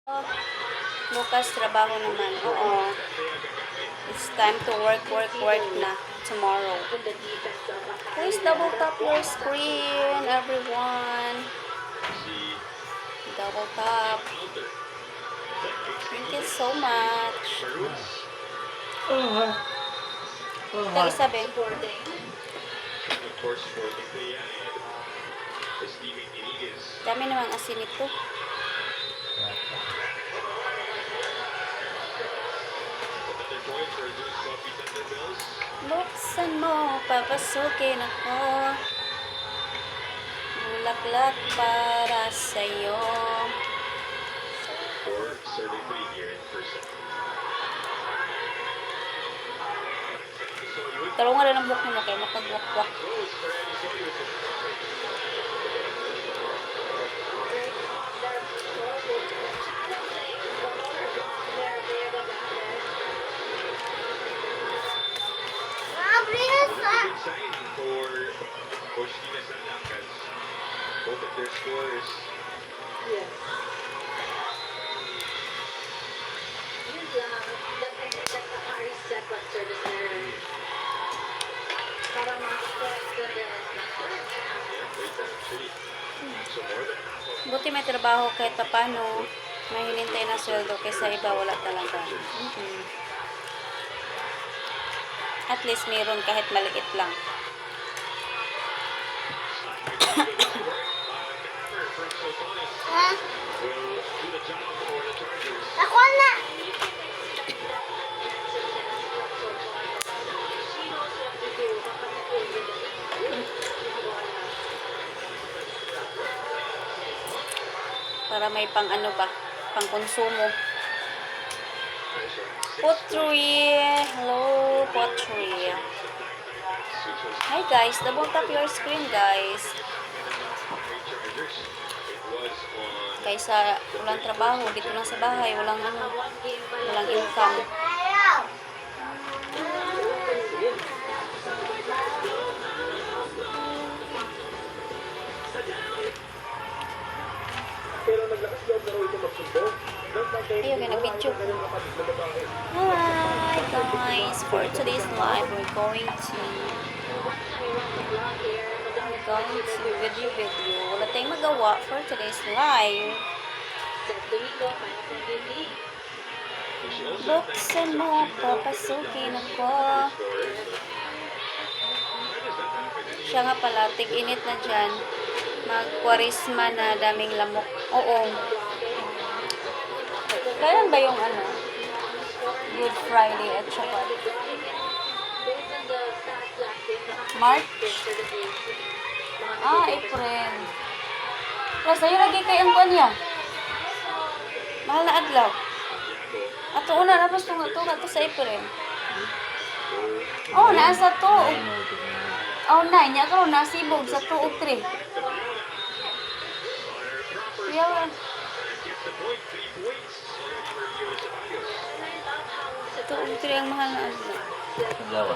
Bukas, trabaho naman. Oo. It's time to work na tomorrow. Please double tap your screen, everyone. Double tap. Thank you so much. Ito isabi. Dami namang asin ito. Buksan mo, papasukin ako. Bulaklak para sa'yo. Talungan rin ang buhok mo kayo, makagwakwak. Both of their scores. Yes. Yun lang. Nag-reset pag service na rin. Para mag-stress ka din. Buti may trabaho kahit papano. May hinintay na sweldo kaysa iba wala talaga. At least mayroon kahit maliit lang. Ako na! Para may pang ano ba, pang konsumo. Potri! Hello, Potri. Hi guys, double tap your screen guys. Kaysa walang trabaho, dito lang sa bahay, walang income. Ayun, nag-video. Hi guys, for today's live, we're going to video. Wala tayong magawa for today's live. Buksan mo, papasukin ako. Siya nga pala, tig-init na dyan. Mag-kwarisma na, daming lamok. Oo. Kailan ba yung ano? Good Friday at saka March? April. Plus, ayun lagi kay ang kuwan niya. Mahal na adlaw. Ato una, tapos ito sa April. Oh, naasa to. Oh, 9. Nya karon nasibog sa 2 o 3. Kaya, 2 o 3 ang mahal na adlaw.